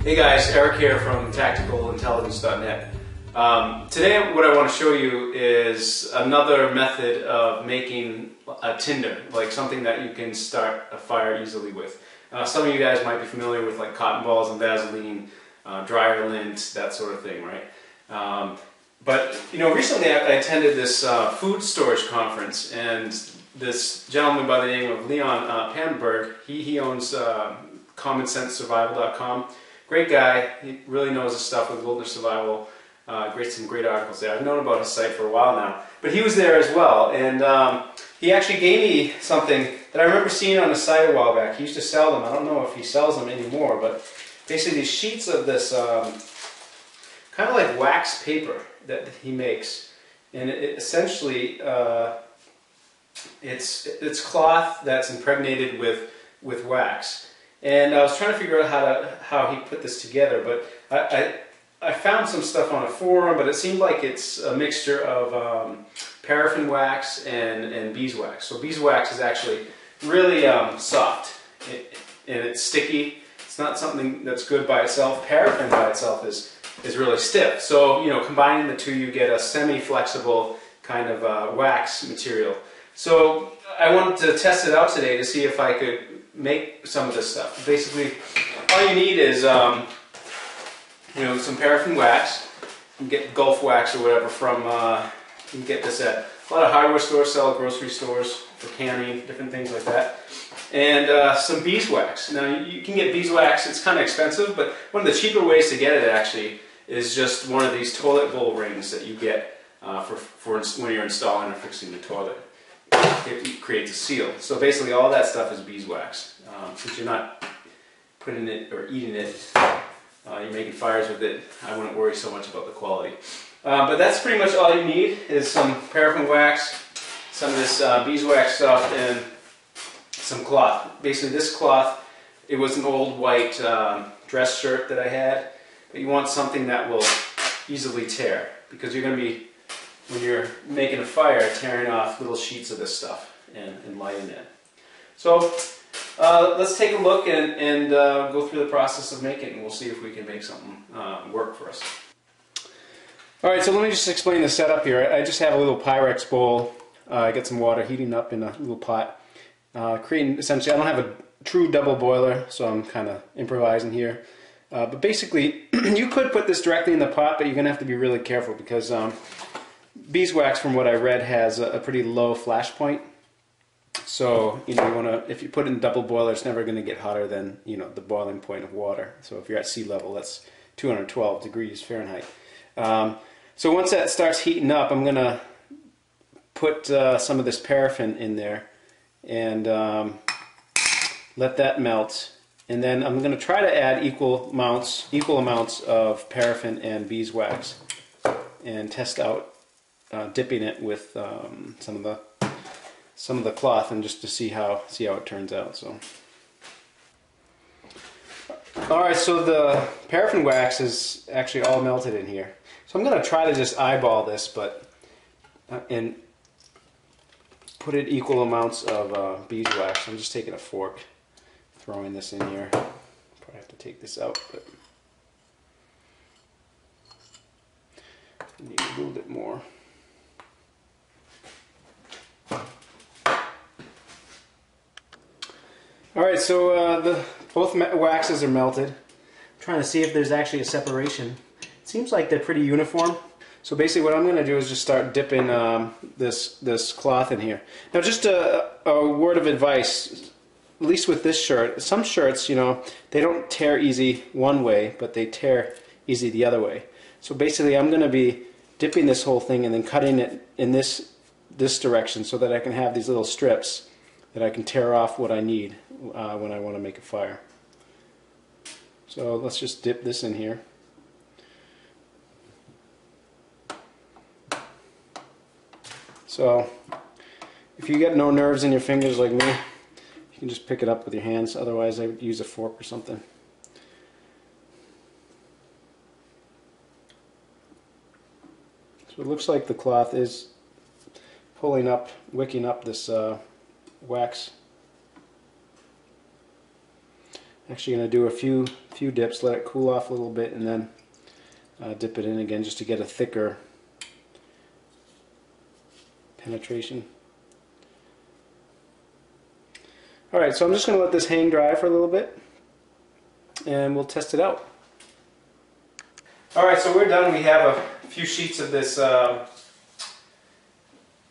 Hey guys, Eric here from tacticalintelligence.net. Today what I want to show you is another method of making a tinder, like something that you can start a fire easily with. Some of you guys might be familiar with like cotton balls and vaseline, dryer lint, that sort of thing, right? But you know, recently I attended this food storage conference, and this gentleman by the name of Leon Panberg, he owns commonsensesurvival.com. Great guy. He really knows his stuff with wilderness survival. Some great articles there. I've known about his site for a while now. But he was there as well, and he actually gave me something that I remember seeing on the site a while back. He used to sell them. I don't know if he sells them anymore, but basically these sheets of this kind of like wax paper that he makes, and it essentially it's cloth that's impregnated with wax. And I was trying to figure out how he put this together, but I found some stuff on a forum, but it seemed like it's a mixture of paraffin wax and beeswax. So beeswax is actually really soft, and it's sticky. It's not something that's good by itself. Paraffin by itself is really stiff. So, you know, combining the two, you get a semi-flexible kind of wax material. So I wanted to test it out today to see if I could make some of this stuff. Basically, all you need is you know, some paraffin wax. You can get Gulf wax or whatever from, you can get this at a lot of hardware stores, sell grocery stores for canning, different things like that. And some beeswax. Now you can get beeswax, it's kind of expensive, but one of the cheaper ways to get it actually is just one of these toilet bowl rings that you get for when you're installing or fixing the toilet. It creates a seal. So basically all that stuff is beeswax. Since you're not putting it or eating it, you're making fires with it, I wouldn't worry so much about the quality. But that's pretty much all you need is some paraffin wax, some of this beeswax stuff, and some cloth. Basically this cloth, it was an old white dress shirt that I had, but you want something that will easily tear, because you're going to be, when you're making a fire, tearing off little sheets of this stuff and lighting it. So let's take a look and go through the process of making it, and we'll see if we can make something work for us. Alright, so let me just explain the setup here. I just have a little Pyrex bowl. I get some water heating up in a little pot. Creating, essentially, I don't have a true double boiler, so I'm kind of improvising here. But basically, you could put this directly in the pot, but you're going to have to be really careful because beeswax, from what I read, has a pretty low flash point. So, you know, you want to, if you put it in double boiler, it's never going to get hotter than, you know, the boiling point of water. So if you're at sea level, that's 212 degrees Fahrenheit. So once that starts heating up, I'm going to put some of this paraffin in there and let that melt. And then I'm going to try to add equal amounts of paraffin and beeswax and test out dipping it with some of the cloth, and just to see how it turns out. So, all right, so the paraffin wax is actually all melted in here. So I'm going to try to just eyeball this, but and put in equal amounts of beeswax. I'm just taking a fork, throwing this in here. Probably have to take this out, but I need a little bit more. Alright, so both waxes are melted. I'm trying to see if there's actually a separation. It seems like they're pretty uniform. So basically what I'm going to do is just start dipping this cloth in here. Now just a word of advice, at least with this shirt. Some shirts, you know, they don't tear easy one way, but they tear easy the other way. So basically I'm going to be dipping this whole thing and then cutting it in this direction so that I can have these little strips that I can tear off what I need when I want to make a fire. So let's just dip this in here. So if you get no nerves in your fingers like me, you can just pick it up with your hands. Otherwise I would use a fork or something. So it looks like the cloth is pulling up, wicking up this wax. Actually going to do a few dips, let it cool off a little bit, and then dip it in again just to get a thicker penetration. Alright, so I'm just going to let this hang dry for a little bit, and we'll test it out. Alright, so we're done. We have a few sheets of this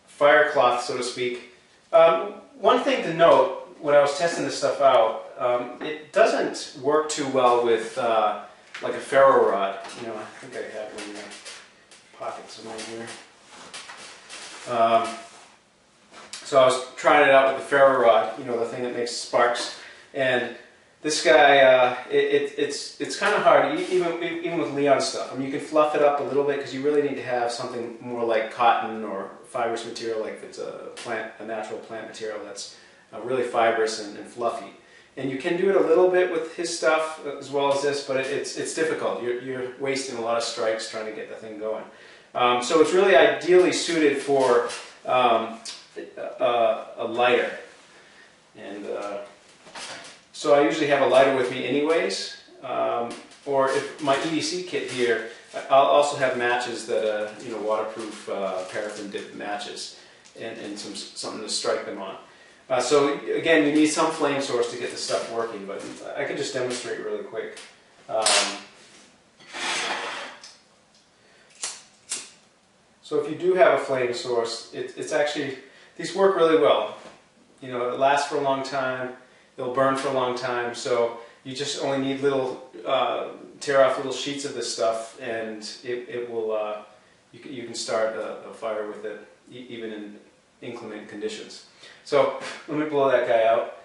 fire cloth, so to speak. One thing to note, when I was testing this stuff out, it doesn't work too well with like a ferro rod. You know, I think I have one in my pocket somewhere here. So I was trying it out with the ferro rod, you know, the thing that makes sparks, and this guy, it's kind of hard, even with Leon's stuff. I mean, you can fluff it up a little bit because you really need to have something more like cotton or fibrous material, like if it's a natural plant material that's really fibrous and fluffy. And you can do it a little bit with his stuff as well as this, but it's difficult. You're wasting a lot of strikes trying to get the thing going. So it's really ideally suited for a lighter. And so I usually have a lighter with me anyways, or if my EDC kit here, I'll also have matches that you know, waterproof paraffin dip matches, and something to strike them on. So again, you need some flame source to get the stuff working, but I can just demonstrate really quick. So if you do have a flame source, it's actually, these work really well. You know, it lasts for a long time, it'll burn for a long time, so you just only need little, tear off little sheets of this stuff, and it will, you can start a fire with it, even in inclement conditions. So let me blow that guy out.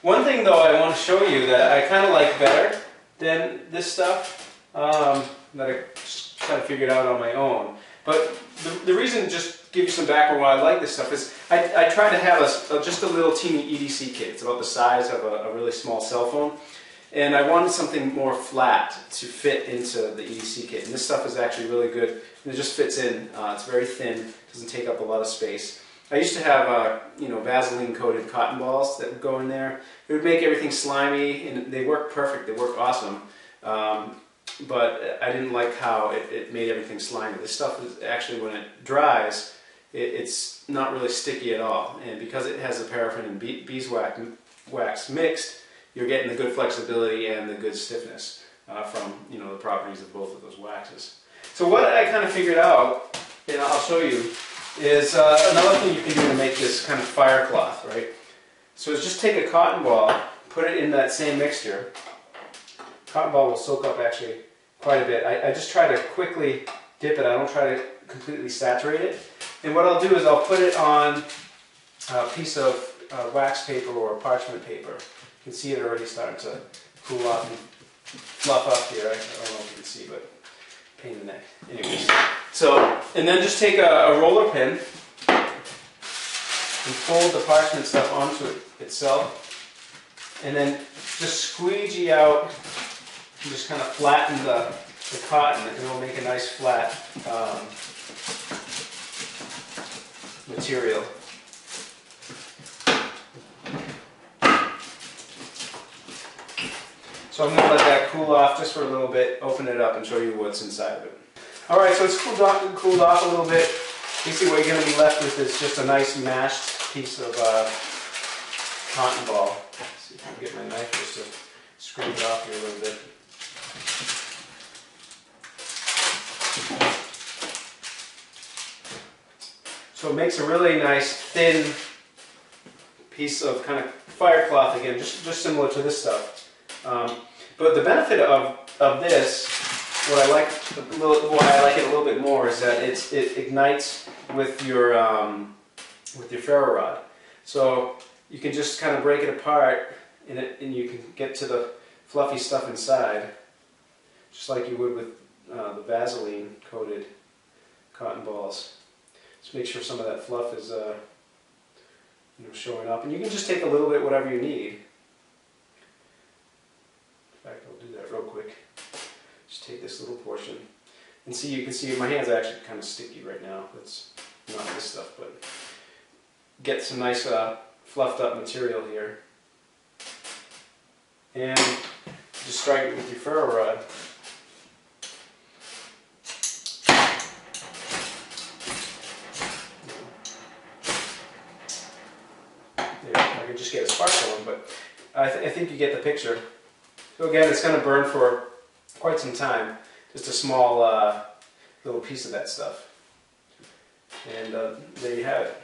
One thing though I want to show you that I kind of like better than this stuff, that I just kind of figured out on my own. But the reason, just give you some background why I like this stuff, is I try to have just a little teeny EDC kit. It's about the size of a really small cell phone. And I wanted something more flat to fit into the EDC kit. And this stuff is actually really good. And it just fits in. It's very thin, doesn't take up a lot of space. I used to have you know, Vaseline coated cotton balls that would go in there. It would make everything slimy, and they work perfect. They work awesome. But I didn't like how it made everything slimy. This stuff is actually, when it dries, it's not really sticky at all. And because it has the paraffin and beeswax mixed, you're getting the good flexibility and the good stiffness from, you know, the properties of both of those waxes. So what I kind of figured out, and I'll show you, is another thing you can do to make this kind of fire cloth, right? So is just take a cotton ball, put it in that same mixture. Cotton ball will soak up actually quite a bit. I just try to quickly dip it. I don't try to completely saturate it. And what I'll do is I'll put it on a piece of wax paper or parchment paper. You can see it already starting to cool off and fluff up here. I don't know if you can see, but pain in the neck. Anyways, so, and then just take a roller pin and fold the parchment stuff onto it itself, and then just squeegee out and just kind of flatten the cotton, and it'll make a nice flat material. So I'm going to let that cool off just for a little bit, open it up and show you what's inside of it. Alright, so it's cooled off a little bit. Basically what you're going to be left with is just a nice mashed piece of cotton ball. Let's see if I can get my knife just to scrape it off here a little bit. So it makes a really nice thin piece of kind of fire cloth, again, just similar to this stuff. But the benefit of this, why I like it a little bit more, is that it ignites with your ferro rod. So you can just kind of break it apart, and you can get to the fluffy stuff inside, just like you would with the Vaseline coated cotton balls. Just make sure some of that fluff is you know, showing up, and you can just take a little bit, whatever you need. In fact, I'll do that real quick. Just take this little portion, and see, you can see my hands are actually kind of sticky right now. That's not this stuff, but get some nice fluffed up material here. And just strike it with your ferro rod. I can just get a spark going, but I think you get the picture. So again, it's going to burn for quite some time. Just a small little piece of that stuff. And there you have it.